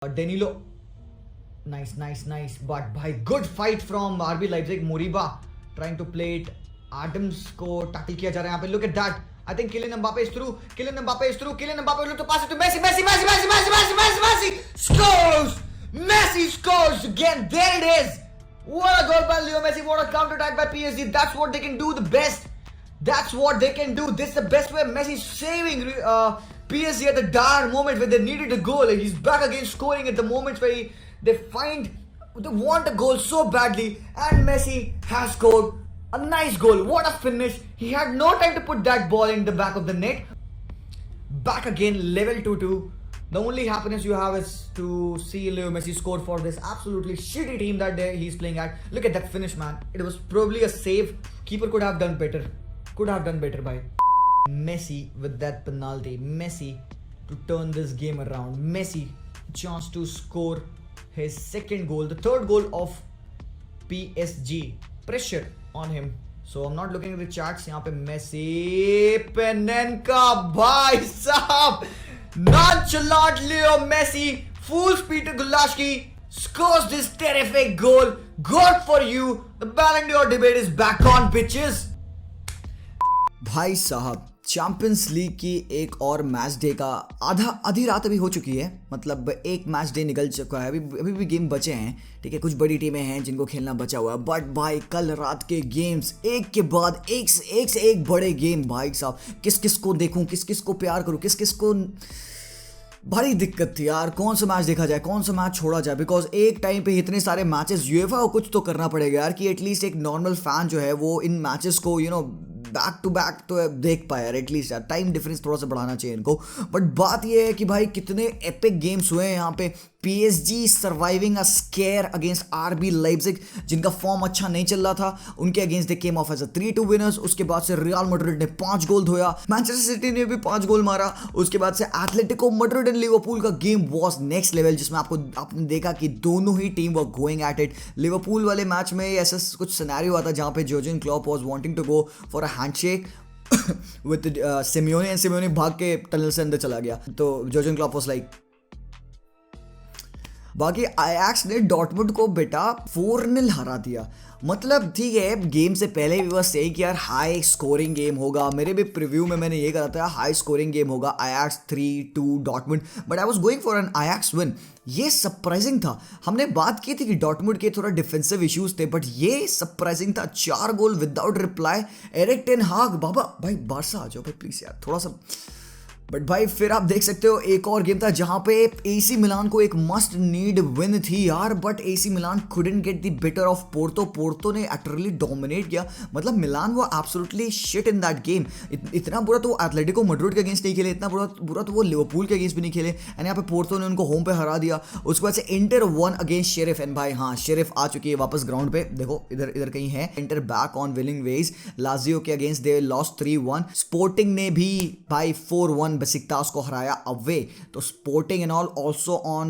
Danilo, nice. But by good fight from RB Leipzig. Moriba trying to play it. Adams को tackle किया जा रहा है यहाँ पे. Look at that. I think Kylian Mbappe is through. Kylian Mbappe look to pass it to Messi. Messi scores. Messi scores again. There it is. What a goal by Leo Messi. What a counter attack by PSG. That's what they can do the best. That's what they can do. This is the best way Messi saving PSG at the dire moment where they needed a goal. He's back again scoring at the moments where they want a goal so badly, and Messi has scored a nice goal. What a finish. He had no time to put that ball in the back of the net. Back again, level 2-2. The only happiness you have is to see Leo Messi score for this absolutely shitty team that he's playing at. Look at that finish, man. It was probably a save. Keeper could have done better. By Messi with that penalty. Messi to turn this game around. Messi chance to score his second goal, the third goal of PSG. Pressure on him. So I'm not looking at the charts. यहाँ पे Messi, Penenka, भाई साहब, nonchalant Leo Messi, full speed to Gulashki, scores this terrific goal. Good for you. The Ballon d'Or debate is back on, bitches. भाई साहब, champions league की एक और match day का आधी रात अभी हो चुकी है. मतलब एक मैच डे निकल चुका है. अभी भी गेम बचे हैं. ठीक है, कुछ बड़ी टीमें हैं जिनको खेलना बचा हुआ है. बट भाई कल रात के गेम्स एक के बाद एक से एक बड़े गेम. भाई साहब, किस को देखूं, किस को प्यार करूं, किस को बड़ी दिक्कत थी यार. कौन सा मैच देखा जाए, कौन सा मैच छोड़ा जाए. बिकॉज एक टाइम पे इतने सारे मैचेस यूएफा को कुछ तो करना पड़ेगा यार, कि एटलीस्ट एक नॉर्मल फैन जो है वो इन मैचेस को बैक टू बैक तो देख पाए यार. एटलीस्ट यार टाइम डिफरेंस थोड़ा सा बढ़ाना चाहिए इनको. बट बात ये है कि भाई कितने एपिक गेम्स हुए हैं यहाँ पे. PSG surviving a scare against RB Leipzig, जिनका फॉर्म अच्छा नहीं चल रहा था. उनके against they came off as a 3-2 winners. उसके बाद से रियल मैड्रिड ने 5 गोल धोया. मैनचेस्टर सिटी ने भी 5 गोल मारा. उसके बाद से एटलेटिको मैड्रिड एंड लिवरपूल का गेम वाज नेक्स्ट लेवल, जिसमें आपने देखा कि दोनों ही team were going at it. Liverpool वाले मैच में ऐसा कुछ सिनेरियो आता जहां पे Jurgen Klopp was wanting to go for a handshake with Simeone, and Simeone भाग के टनल से अंदर चला गया. तो जर्गन क्लॉप वाज लाइक. बाकी आयाक्स ने डॉर्टमुंड को बेटा 4-0 हरा दिया. मतलब ठीक है, गेम से पहले भी बस यही कि यार हाई स्कोरिंग गेम होगा. मेरे भी प्रीव्यू में मैंने ये कहा था हाई स्कोरिंग गेम होगा. Ajax 3-2 Dortmund, but I was going for an Ajax win. ये सरप्राइजिंग था. हमने बात की थी कि डॉर्टमुंड के थोड़ा डिफेंसिव इश्यूज थे, बट ये सरप्राइजिंग था. 4 goal without reply. Erik ten Hag, बाबा भाई बारसा आ जाओ भाई प्लीज यार थोड़ा सा. बट भाई फिर आप देख सकते हो एक और गेम था जहां पे AC मिलान को एक मस्ट नीड विन थी यार. But AC Milan couldn't get the better of Porto. Porto ने utterly डोमिनेट किया. मतलब मिलान वो absolutely shit in that game. इतना बुरा तो एटलेटिको मैड्रिड के अगेंस्ट नहीं खेले, इतना बुरा तो वो लिवरपूल के अगेंस्ट भी नहीं खेले. एंड यहाँ पे पोर्तो ने उनको होम पे हरा दिया. उसके बाद से इंटर 1 अगेंस्ट शेरिफ. एंड भाई हाँ, शेरिफ आ चुकी है वापस ग्राउंड पे. देखो इधर कहीं है. Inter back on winning ways. Lazio के अगेंस्ट दे लॉस्ट 3-1. स्पोर्टिंग ने भी भाई 4-1 बेसिकतास को हराया अवे. तो Sporting and all also on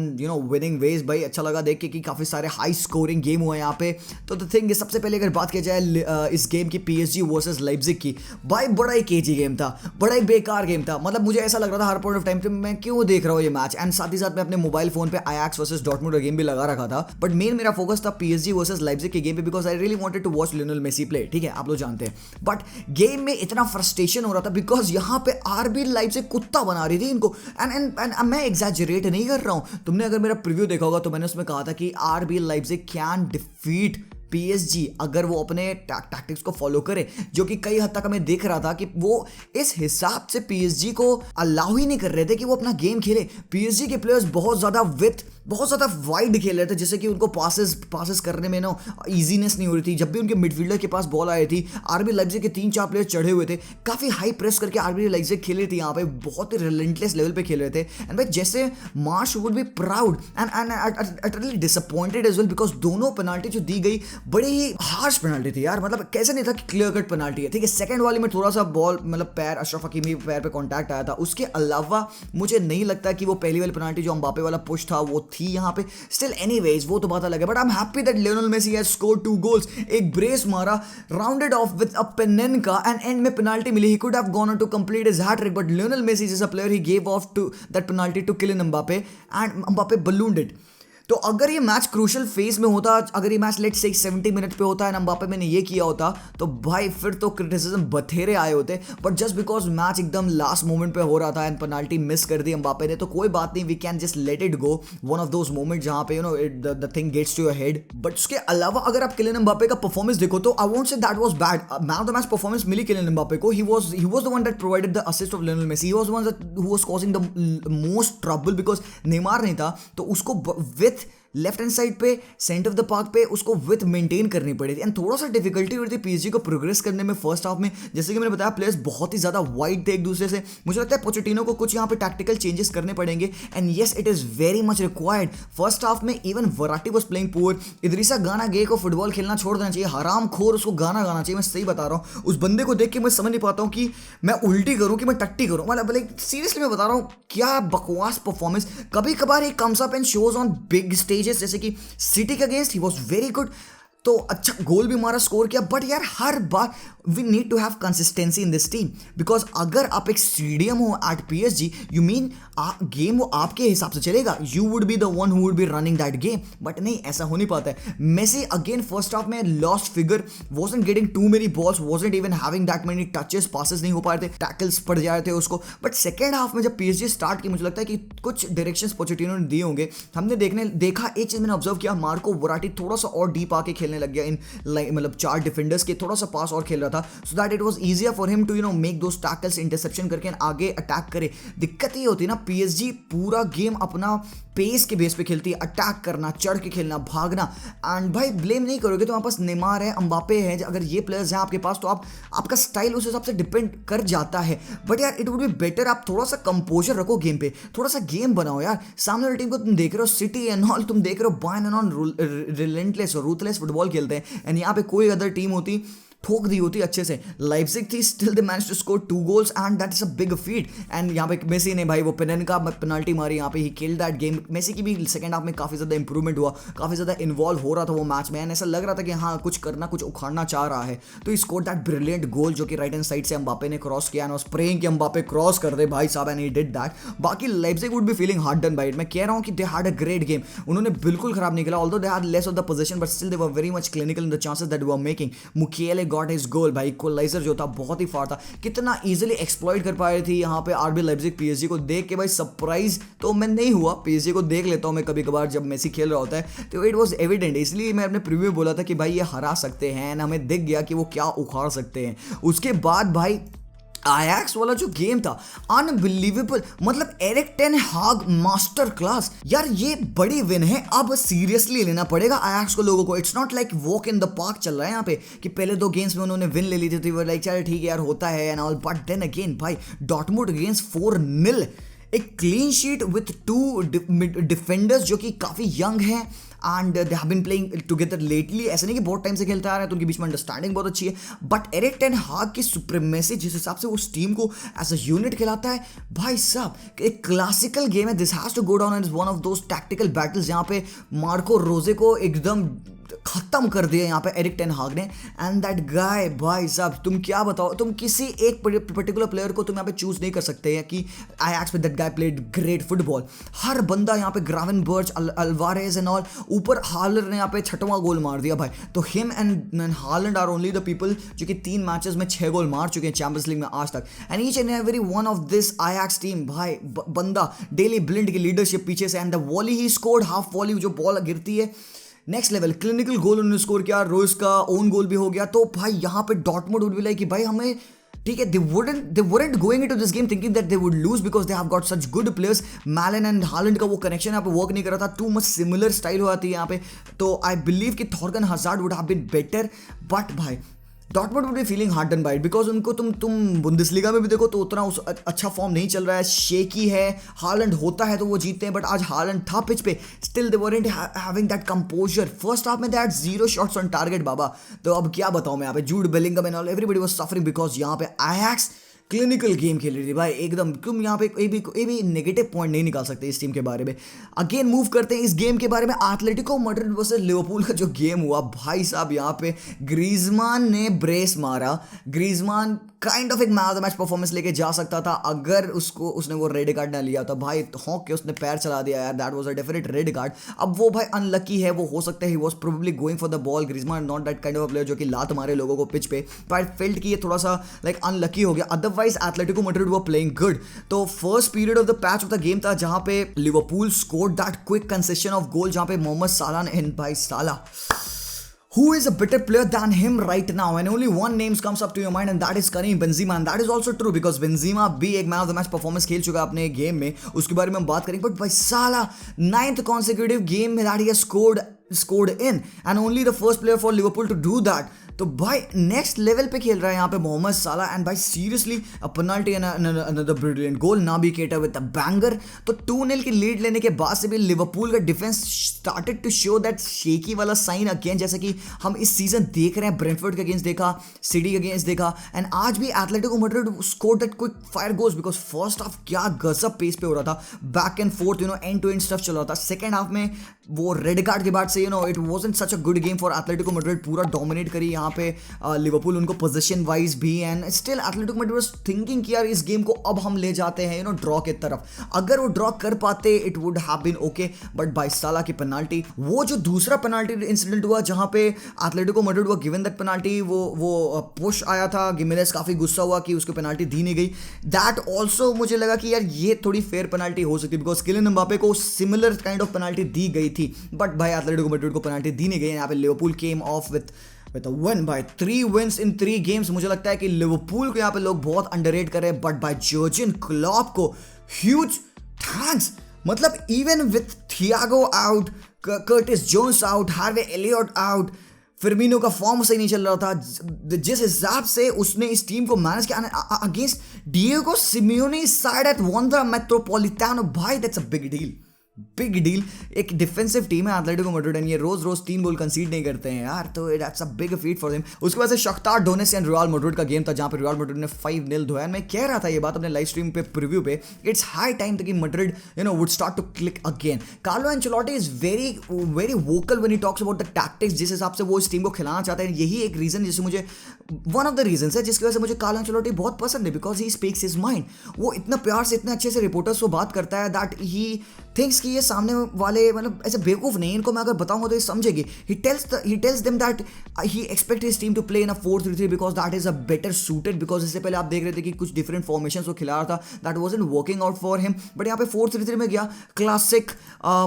winning ways. भाई अच्छा लगा देख के कि काफी सारे हाई स्कोरिंग गेम हुए यहाँ पे. तो द थिंग सबसे पहले अगर बात की जाए इस गेम की PSG वर्सेस लाइप्जिग की, भाई बड़ा ही केजी गेम था, बड़ा ही बेकार गेम था. मतलब मुझे ऐसा लग रहा था हर पॉइंट ऑफ टाइम पे मैं क्यों देख रहा हूँ ये मैच. एंड साथ ही साथ मैं अपने मोबाइल फोन पे आयाक्स वर्सेस डॉर्टमुंड का गेम भी लगा रखा था. बट मेरा फोकस था PSG वर्सेस लाइप्जिग के गेम पे, because I really wanted to watch Lionel Messi play. ठीक है, आप लोग जानते हैं. बट गेम में इतना फ्रस्ट्रेशन हो रहा था बिकॉज यहाँ पे RB लाइप्जिग कुत्ता बना रही थी इनको. एंड मैं एग्जैजरेट नहीं कर रहा हूं. तुमने अगर मेरा प्रीव्यू देखा होगा तो मैंने उसमें कहा था कि RB Leipzig can defeat PSG अगर वो अपने टैक्टिक्स को फॉलो करे, जो कि कई हद तक हमें देख रहा था कि वो इस हिसाब से PSG को अलाउ ही नहीं कर रहे थे कि वो अपना गेम खेले. PSG के प्लेयर्स बहुत ज़्यादा वाइड खेल रहे थे, जैसे कि उनको पासेस करने में ना ईजीनेस नहीं हो रही थी. जब भी उनके मिडफील्डर के पास बॉल आई थी, RB लाइप्जिग के 3-4 प्लेयर चढ़े हुए थे. काफ़ी हाई प्रेस करके RB लाइप्जिग खेल रही थी यहाँ पे. बहुत ही रिलेंटलेस लेवल पे खेल रहे थे. एंड भाई जैसे Marsh would be proud and utterly disappointed as well, because दोनों पेनाल्टी जो दी गई बड़ी ही हार्श पेनल्टी थी यार, मतलब कैसे नहीं था कि क्लियर कट पेनल्टी है, ठीक है। सेकंड वाली में थोड़ा सा बॉल मतलब पैर अशरफ हकीमी पैर पे कांटेक्ट आया था, उसके अलावा मुझे नहीं लगता कि वो पहली वाली पेनल्टी जो एम्बापे वाला पुश था वो थी यहाँ पे। स्टिल एनीवेज वो तो बात अलग है, but I am happy that Lionel Messi has scored 2 goals. एक ब्रेस मारा, rounded off with a Panenka and end में पेनल्टी मिली। He could have gone on to complete his hattrick, but Lionel Messi is a player, he gave off to that penalty to Kylian Mbappe and Mbappe ballooned it. तो अगर ये match crucial phase में होता, अगर ये match late से 70 minute पे होता है एम्बापे मैंने ये किया होता, तो भाई फिर तो क्रिटिसिज्म बथेरे आए होते। बट जस्ट बिकॉज मैच एकदम लास्ट मोमेंट पे हो रहा था एंड पेनल्टी मिस कर दी एम्बापे ने, तो कोई बात नहीं, we can just let it go. One of those moment जहां पे the thing gets to your head. But उसके अलावा अगर आप किलियन एम्बापे का परफॉर्मेंस देखो तो I won't say that was bad. Man of the match performance मिली किलियन एम्बापे को। He was the one that provided the assist of Lionel Messi. He was the one who was causing the most trouble because Neymar नहीं था, तो उसको with left hand side पे centre of the park पे उसको with maintain करनी पड़ी थी एंड थोड़ा सा डिफिकल्टी हुई थी पीएसजी को प्रोग्रेस करने में फर्स्ट हाफ में। जैसे कि मैंने बताया प्लेयर्स बहुत ही ज्यादा वाइड थे एक दूसरे से। मुझे लगता है पोचेटिनो को कुछ यहाँ पे टैक्टिकल चेंजेस करने पड़ेंगे and yes it is very much required. First half में इवन वराटी वाज प्लेइंग पुअर। इदरिसा गाना गे को फुटबॉल खेलना छोड़ देना चाहिए, हराम खोर उसको गाना गाना चाहिए। मैं सही बता रहा हूँ, उस बंदे को देख के मैं समझ नहीं पाता हूँ कि मैं उल्टी करूँ कि मैं टट्टी करूँ, मतलब सीरियसली मैं बता रहा हूँ क्या बकवास परफॉर्मेंस। कभी कभार एक comes up and shows on big stages, जैसे कि सिटी के against he was very good, तो अच्छा गोल भी मारा, स्कोर किया। बट यार हर बार we need to have consistency in this team, because अगर आप एक सीडीएम हो at PSG, you mean game वो आपके हिसाब से चलेगा, you would be the one who would be running that game. But नहीं, ऐसा हो नहीं पाता है। मेसी अगेन फर्स्ट हाफ में lost figure, wasn't getting too many balls, wasn't even having that many touches, passes नहीं हो पा रहे थे, टैकल्स पड़ जा रहे थे उसको। बट सेकेंड हाफ में जब पीएसजी स्टार्ट की, मुझे लगता है कि कुछ डायरेक्शंस पोचेटिनो ने दिए होंगे। हमने देखा एक चीज मैंने ऑब्जर्व किया, मार्को वराटी थोड़ा सा और डीप आके खेलने लग गया इन मतलब 4 डिफेंडर्स के, थोड़ा सा पास और खेल रहा था, so that it was easier for him to make those tackles, interception करके आगे अटैक करे। दिक्कत ये होती है ना, पीएसजी पूरा गेम अपना पेस के बेस पे खेलती है, अटैक करना, चढ़ के खेलना, भागना। एंड भाई ब्लेम नहीं करोगे तो आपके पास नेमार है, एम्बापे है, अगर ये प्लेयर्स हैं आपके पास तो आपका स्टाइल उस हिसाब से डिपेंड कर जाता है। बट यार इट वुड बी बेटर आप थोड़ा सा कंपोजर रखो गेम पे, थोड़ा सा गेम बनाओ यार। सामने वाली टीम को तुम देख रहे हो, सिटी एंड ऑल तुम देख रहे हो, बायर्न एंड ऑल रिलेंटलेस और रूथलेस फुटबॉल खेलते हैं, एंड यहाँ पे कोई अदर टीम होती ठोक दी होती अच्छे से। लाइप्जिग थी, still they managed to score 2 goals and that is a big feat. एंड यहाँ पे मेसी ने भाई वो पेनल्टी पेनल्टी मारी, यहाँ पे ही किल्ड दैट गेम। मेसी की भी सेकंड हाफ में काफ़ी ज़्यादा इंप्रूवमेंट हुआ, काफ़ी ज़्यादा इन्वॉल्व हो रहा था वो मैच में, एंड ऐसा लग रहा था कि हाँ कुछ करना, कुछ उखाड़ना चाह रहा है। तो ही स्कोर दैट ब्रिलियंट गोल जो कि राइट हैंड साइड से एम्बापे ने क्रॉस किया, एंड स्प्रेइंग कि एम्बापे क्रॉस कर दे भाई साहब, एंड ही डिड दैट। बाकी Leipzig would be feeling hard done by it. मैं कह रहा हूँ कि दे हैड अ ग्रेट गेम, उन्होंने बिल्कुल खराब नहीं खेला, although they had less of the position but still they were very much clinical in the chances that were making. Mukiele got his goal भाई, इक्वलाइजर जो था बहुत ही फार था, कितना इजीली एक्सप्लॉइट कर पा रही थी यहाँ पे आरबी लाइप्जिग। पीएसजी को देख के भाई सरप्राइज तो मैं नहीं हुआ, पीएसजी को देख लेता हूँ मैं कभी कभार जब मेसी खेल रहा होता है, तो इट वाज एविडेंट। इसलिए मैं अपने प्रीव्यू में बोला था कि भाई ये हरा सकते हैं, एंड हमें दिख गया कि वो क्या उखाड़ सकते हैं। उसके बाद भाई आयाक्स वाला जो गेम था अनबिलीवेबल, मतलब एरिक टेन हाग मास्टर क्लास यार, ये बड़ी विन है। अब सीरियसली लेना पड़ेगा आयाक्स को, लोगों को। It's not like walk in the park चल रहा है यहाँ पे कि पहले 2 गेम्स में उन्होंने विन ले ली थी, वो लाइक चल ठीक है यार होता है and all. But then again भाई डॉर्टमुंड अगेंस्ट 4-0, एक क्लीन शीट विथ 2 डिफेंडर्स जो कि काफ़ी यंग हैं and they have been playing together lately. ऐसे नहीं कि बहुत टाइम से खेलते आ रहे हैं, तो उनके बीच में अंडरस्टैंडिंग बहुत अच्छी है। बट एरिक टेन हाग की सुप्रीमेसी, जिस हिसाब से उस टीम को एज अ यूनिट खिलाता है भाई साहब, एक क्लासिकल गेम है। This has to go down as one of those tactical battles जहाँ पे मार्को रोजे को एकदम खत्म कर दिया यहाँ पे एरिक टेन हाग ने। एंड दैट गाय भाई साहब, तुम क्या बताओ, तुम किसी एक पर्टिकुलर प्लेयर को तुम यहाँ पे चूज नहीं कर सकते हैं कि आयाक्स में that guy played great football. हर बंदा यहाँ पे ग्रावेनबर्च, अल्वारेज एंड ऑल, ऊपर हालर ने यहाँ पे 6वां गोल मार दिया भाई। तो him and Haaland are only the people जो कि 3 मैचेस में 6 गोल मार चुके हैं चैंपियंस लीग में आज तक। And each and every one of this Ajax team भाई, बंदा डेली ब्लिंड की लीडरशिप पीछे से, and the volley he scored, half volley जो बॉल गिरती है नेक्स्ट लेवल, क्लिनिकल गोल उन्होंने स्कोर किया, रोज का ओन गोल भी हो गया। तो भाई यहाँ पे डॉर्टमुंड वुड बी लाइक कि भाई हमें ठीक है, they weren't going into this game thinking that they would lose because they have got such good players. Malen and Haaland का वो कनेक्शन यहाँ पे वर्क नहीं कर रहा था, टू मच सिमिलर स्टाइल हो जाती है यहाँ पे। तो आई बिलीव कि Thorgan Hazard would have been better, but भाई Dortmund would be feeling hard done by it because उनको तुम बुंदेसलीगा में भी देखो तो उतना उस अच्छा फॉर्म नहीं चल रहा है, शेकी है, हालैंड होता है तो वो जीतते हैं, बट आज हालैंड था पिच पे, still they weren't having that composer. First half में दैट 0 शॉट्स ऑन टारगेट बाबा। तो अब क्या बताऊं मैं, यहाँ पे Jude Bellingham and all everybody was suffering because यहाँ पे आयाक्स क्लिनिकल गेम खेल रही थी भाई एकदम। तुम यहाँ पे कोई भी नेगेटिव पॉइंट नहीं निकाल सकते इस टीम के बारे में। अगेन मूव करते हैं इस गेम के बारे में, एटलेटिको मैड्रिड वर्सेस लिवरपूल का जो गेम हुआ भाई साहब, यहाँ पे ग्रीजमान ने ब्रेस मारा। ग्रीजमान काइंड ऑफ एक man of the match performance लेके जा सकता था अगर उसने वो रेड कार्ड ना लिया था भाई। हॉक के उसने पैर चला दिया यार, that was a definite red card. अब वो भाई अनलकी है, वो हो सकता है he was probably going for the ball. ग्रीजमान not that kind of player जो कि लात मारे लोगों को पिच पे, बट आई फेल्ट कि ये थोड़ा सा लाइक अनलकी हो गया। Otherwise Atletico Madrid were playing good. तो first period of the patch of the game था जहां पे Liverpool scored that quick concession of goal, जहां पे मोहम्मद साला ने, भाई साला who is a better player than him right now, and only one name comes up to your mind and that is Karim Benzema, and that is also true because Benzema भी एक man of the match performance खेल चुका है अपने game में, उसके बारे में हम बात करेंगे। बट भाई साला 9th consecutive game में that he has scored in and only the first player for Liverpool to do that। तो भाई नेक्स्ट लेवल पे खेल रहा है यहाँ पे मोहम्मद साला, एंड भाई seriously a penalty and another brilliant goal, Naby Keita with a banger. तो 2-0 की लीड लेने के बाद से भी लिवरपूल का defence started to show that shaky वाला साइन अगेन, जैसे कि हम इस सीजन देख रहे हैं। ब्रेंटफोर्ड के अगेंस्ट देखा, सिटी के अगेंस्ट देखा, एंड आज भी Atletico Madrid scored that quick fire goals because first half क्या गजब पेस पे हो रहा था, back and forth and to and stuff चल रहा था। सेकंड हाफ में वो रेड कार्ड के बाद से it wasn't such a good game for Atletico Madrid, पूरा डोमिनेट करी यहाँ पे लिवरपूल उनको पोजीशन वाइज भी, and still Atletico Madrid was thinking कि यार इस गेम को अब हम ले जाते हैं ड्रॉ के तरफ। अगर वो ड्रॉ कर पाते it would have been okay, but by साला की पेनल्टी, वो जो दूसरा पेनल्टी इंसिडेंट हुआ जहां पे एटलेटिको मैड्रिड वो गिवन दैट पेनल्टी, वो पुश आया था, गिमेनेस काफी गुस्सा हुआ कि उसको पेनल्टी दी नहीं गई। दैट ऑल्सो मुझे लगा कि यार ये थोड़ी फेयर पेनल्टी हो सकती है बिकॉज किलियन एम्बापे को सिमिलर काइंड ऑफ पेनल्टी दी गई थी, बट भाई एटलेटिको मैड्रिड को पेनल्टी दी नहीं गई। यहाँ पे Liverpool came of with a win by 3 wins in 3 games। मुझे लगता है कि लिवरपूल को यहाँ पे लोग बहुत अंडररेट कर रहे हैं, बट बाय जर्गन क्लॉप को ह्यूज थैंक्स। मतलब even with Thiago out, Curtis Jones out, Harvey Elliott out, Firmino का फॉर्म सही नहीं चल रहा था, जिस हिसाब से उसने इस टीम को मैनेज किया against Diego Simeone side at Wanda Metropolitano, भाई दैट्स अ बिग डील। एक डिफेंसिव टीम है एटलेटिको मैड्रिड, ये रोज 3 गोल कंसीड नहीं करते हैं यार, तो that's a big feet for them. उसके बाद से शख्तार डोनेट्स्क एंड रियल मैड्रिड का गेम था जहां पे रियल मैड्रिड ने 5-0 धोया। मैं कह रहा था ये बात अपने लाइव स्ट्रीम पे प्रीव्यू पे, इट्स हाई टाइम कि Madrid would start to click again. Carlo Ancelotti is very vocal when he talks about the tactics, जिस हिसाब से वो इस टीम को खिलाना चाहते हैं। यही एक रीजन जिससे मुझे वन ऑफ द रीजन है जिसकी वजह से मुझे कार्लो एंचेलोटी बहुत पसंद है, because he speaks his mind. वो इतना प्यार से इतने अच्छे से रिपोर्टर्स को बात करता है दैट ही थिंक्स कि ये सामने वाले मतलब ऐसे बेवकूफ नहीं, इनको मैं अगर बताऊंगा तो ये समझेगी। He tells them that he expect his team to play in a 4-3-3 because that is a better suited, because इससे पहले आप देख रहे थे कि कुछ डिफरेंट फॉर्मेशंस वो खिला रहा था, that wasn't working out for him. But यहाँ पे 4-3-3 में गया, classic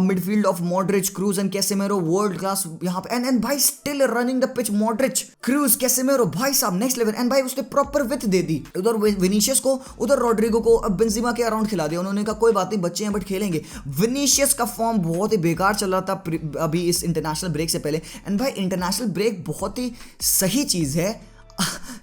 midfield of Modric, cruise and कैसेमेरो, world class यहाँ पे, एंड भाई still running the pitch, Modric, cruise, कैसेमेरो, भाई साहब नेक्स्ट लेवल। एंड भाई उसने प्रॉपर विथ दे दी, उधर विनीशियस को, उधर रॉड्रिगो को, अब बेंजेमा के अराउंड खिला दिया। उन्होंने कहा कोई बात नहीं, बच्चे हैं बट खेलेंगे। विनीशियस का फॉर्म बहुत ही बेकार चल रहा था अभी इस इंटरनेशनल ब्रेक से पहले, एंड भाई इंटरनेशनल ब्रेक बहुत ही सही चीज है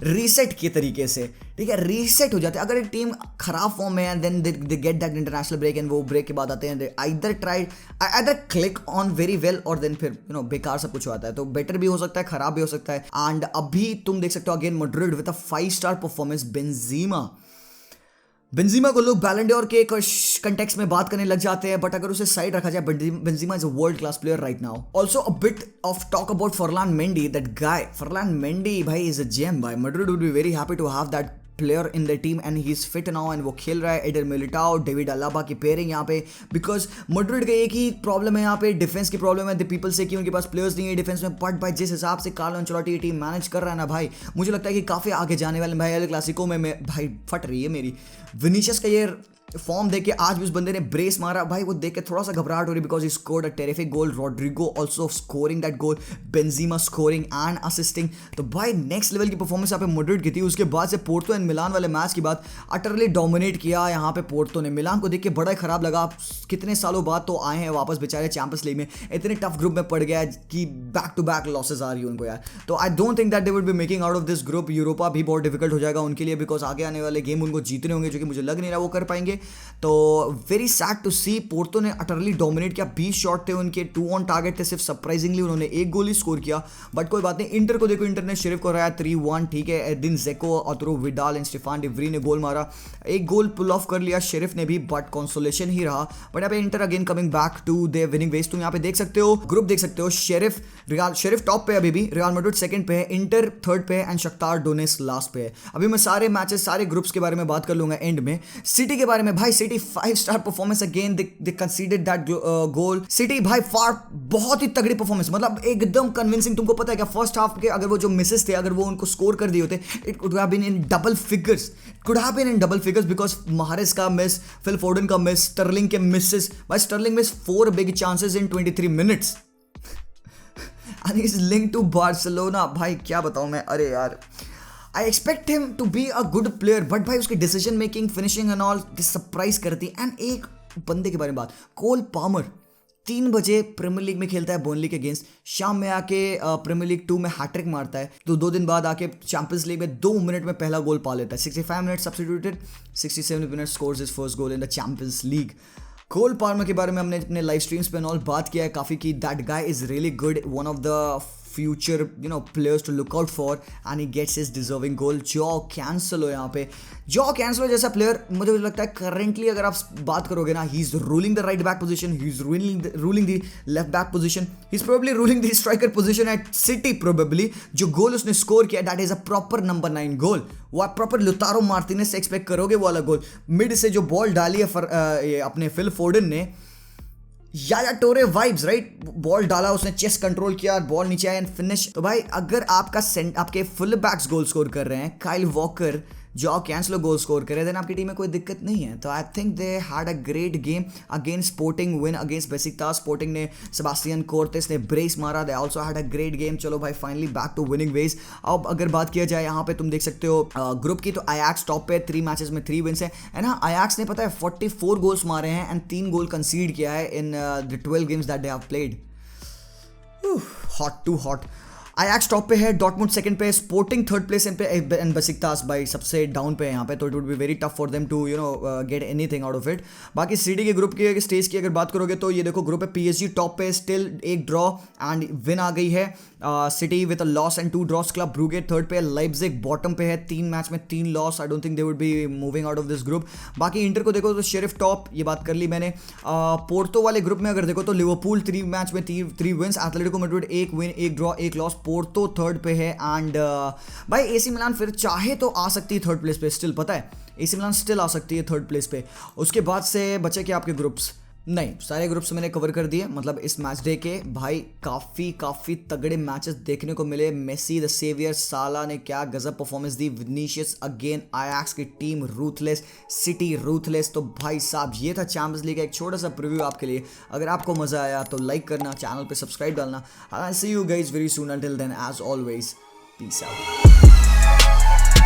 रीसेट के तरीके से, ठीक है, रीसेट हो जाते हैं। अगर एक टीम खराब फॉर्म में है then they get that international break, and वो ब्रेक के बाद आते हैं either click on very well और देन फिर बेकार सब कुछ आता है। तो बेटर भी हो सकता है, खराब भी हो सकता है। एंड अभी तुम देख सकते हो again Madrid with a 5-star performance. Benzema को लोग बैलन डोर के कंटेक्स्ट में बात करने लग जाते हैं, बट अगर उसे साइड रखा जाए, Benzema is a world class player right now. Also a bit of talk about Ferland Mendy, that guy Ferland Mendy भाई इज अ जेम भाई। Madrid would be very happy to have that player in the team and he is fit now, and वो खेल रहा है। Adder Militão, David Alaba की pairing यहाँ पे, because Madrid का एक ही प्रॉब्लम है यहाँ पे, डिफेंस की प्रॉब्लम है। द पीपल से कि उनके पास प्लेयर्स नहीं है डिफेंस में, बट भाई जिस हिसाब से कार्लो एंचेलोटी टीम मैनेज कर रहा है ना भाई, मुझे लगता है कि काफी आगे जाने वाले। भाई एल क्लासिको में भाई फट रही है मेरी। विनीशियस का ये फॉर्म देख के आज भी उस बंदे ने ब्रेस मारा भाई, वो देख के थोड़ा सा घबराहट हो रही because he scored a terrific goal, Rodrigo also scoring that goal, Benzema scoring and assisting. तो भाई नेक्स्ट लेवल की परफॉर्मेंस यहाँ पे मॉडरेट की थी। उसके बाद से पोर्टो एंड मिलान वाले मैच की बात, अटरली डोमिनेट किया यहाँ पे पोर्टो ने। मिलान को देख के बड़ा ही खराब लगा, कितने सालों बाद तो आए हैं वापस बेचारे चैंपियंस लीग में, इतने टफ ग्रुप में पड़ गया कि बैक टू बैक लॉसेस आ रही है उनको यार। तो I don't think that they would be making out of this group. Europa भी बहुत डिफिकल्ट हो जाएगा उनके लिए बिकॉज आगे आने वाले गेम उनको जीतने होंगे, जो कि मुझे लग नहीं रहा वो कर पाएंगे। तो very sad to see, Porto ने अटरली डोमिनेट किया, 20 शॉट थे उनके, 2 ऑन टारगेट थे सिर्फ, सरप्राइजिंगली उन्होंने एक गोल ही स्कोर किया, बट कोई बात नहीं। इंटर को देखो, इंटर ने शेरिफ को हराया 3-1, ठीक है। Edin Dzeko, Arturo Vidal and Stefan de ने गोल मारा, एक गोल पुल ऑफ कर लिया शेरिफ ने भी, बट कंसोलेशन ही रहा। बट यहाँ पे Inter again coming back to their winning ways. तुम यहाँ पे देख सकते हो, ग्रुप देख सकते हो, शेरिफ टॉप पे अभी भी, रियल मैड्रिड सेकंड पे है, इंटर थर्ड पे है एंड शख्तार डोनेट्स्क लास्ट पे है। अभी मैं सारे मैचेस, सारे ग्रुप्स के बारे में बात कर लूंगा एंड में। सिटी के बारे में भाई, city 5 star performance again, they considered that goal. City भाई फार बहुत ही तगड़ी परफॉर्मेंस, मतलब एकदम कन्विंसिंग। तुमको पता है क्या, फर्स्ट हाफ के अगर वो जो मिसेस थे, अगर वो उनको स्कोर कर दिए होते, it could have been in double figures, because Mahrez का मिस, फिल फोर्डन का मिस, स्टर्लिंग के मिसेस। भाई Sterling miss 4 big chances in 23 minutes and he's linked to Barcelona। भाई क्या बताऊं मैं, अरे यार I expect him to be a good player, but भाई उसकी decision making, finishing and all surprise करती। एंड एक बंदे के बारे में बात, कोल पामर 3 बजे प्रीमियर लीग में खेलता है बर्नली के अगेंस्ट, शाम में आके प्रीमियर लीग 2 में हैट्रिक मारता है, तो 2 दिन बाद आके चैंपियंस लीग में 2 मिनट में पहला गोल पा लेता है। 65 minute substituted, 67 minute scores his first goal in the Champions League. Cole Palmer के बारे में हमने अपने लाइव स्ट्रीम्स पे ऑल बात किया है काफ़ी कि that guy is really good, one of the future players to look out for and he gets his deserving goal. João Cancelo यहाँ पे, जॉ कैंसेलो जैसा प्लेयर मुझे लगता है करंटली अगर आप बात करोगे ना, he is ruling the right back position, he is ruling the left back position, he is probably ruling the striker position at City probably. जो गोल उसने स्कोर किया that is a proper number 9 goal, वो आप proper Lautaro Martinez से expect करोगे वो वाला गोल। Mid से जो बॉल डाली है अपने फिल फोर्डन ने, याया टोरे वाइब्स राइट, बॉल डाला उसने, चेस्ट कंट्रोल किया, बॉल नीचे आया एंड फिनिश। तो भाई अगर आपके फुल बैक्स गोल स्कोर कर रहे हैं, Kyle Walker, Joao Cancelo goal score करे, देन आपकी टीम में कोई दिक्कत नहीं है। तो I think they had a great game against Sporting, win against Besiktas. Sporting ने सेबास्टियन कोर्टेस ने ब्रेस मारा, they also had a great game. चलो भाई finally back to winning ways. अब अगर बात किया जाए यहाँ पे तुम देख सकते हो ग्रुप की, तो अयाक्स टॉप पे 3 मैचेस में 3 विन्स है। एंड हाँ, अयाक्स ने पता है 44 गोल्स मारे हैं एंड 3 गोल कंसीड किया है in the 12 games that they have played. Hot to hot. Ajax top पे है, डॉर्टमुंड सेकंड पे है, स्पोर्टिंग थर्ड प्लेस पे एंड बेसिकतास भाई सबसे डाउन पे है यहाँ पे। तो it would be very tough for them to get anything out of it. बाकी सिटी के ग्रुप की स्टेज की अगर बात करोगे तो ये देखो, ग्रुप है पीएसजी टॉप पे, स्टिल 1 ड्रॉ एंड विन आ गई है। City with a loss and 2 draws. Club Brugge third पे है, लाइप्जिग बॉटम पे है, 3 मैच में 3 loss. I don't think they would be moving out of this group. बाकी इंटर को देखो तो शेरिफ टॉप, ये बात कर ली मैंने। पोर्टो वाले ग्रुप में अगर देखो तो लिवरपूल 3 मैच में 3 wins, Atletico Madrid 1 win 1 draw 1 loss, Porto third पे है। एंड भाई एसी मिलान फिर चाहे तो आ सकती है थर्ड प्लेस पे, स्टिल पता है एसी मिलान स्टिल आ सकती है थर्ड प्लेस पे। उसके बाद से बचे क्या आपके ग्रुप्स? नहीं, सारे ग्रुप्स मैंने कवर कर दिए। मतलब इस मैच डे के भाई काफ़ी तगड़े मैचेस देखने को मिले। मेसी द सेवियर, साला ने क्या गजब परफॉर्मेंस दी, विनीशियस अगेन, अयाक्स की टीम रूथलेस, सिटी रूथलेस। तो भाई साहब ये था चैंपियंस लीग का एक छोटा सा प्रीव्यू आपके लिए। अगर आपको मज़ा आया तो लाइक करना, चैनल पे सब्सक्राइब डालना। I see you guys very soon, until then as always peace out.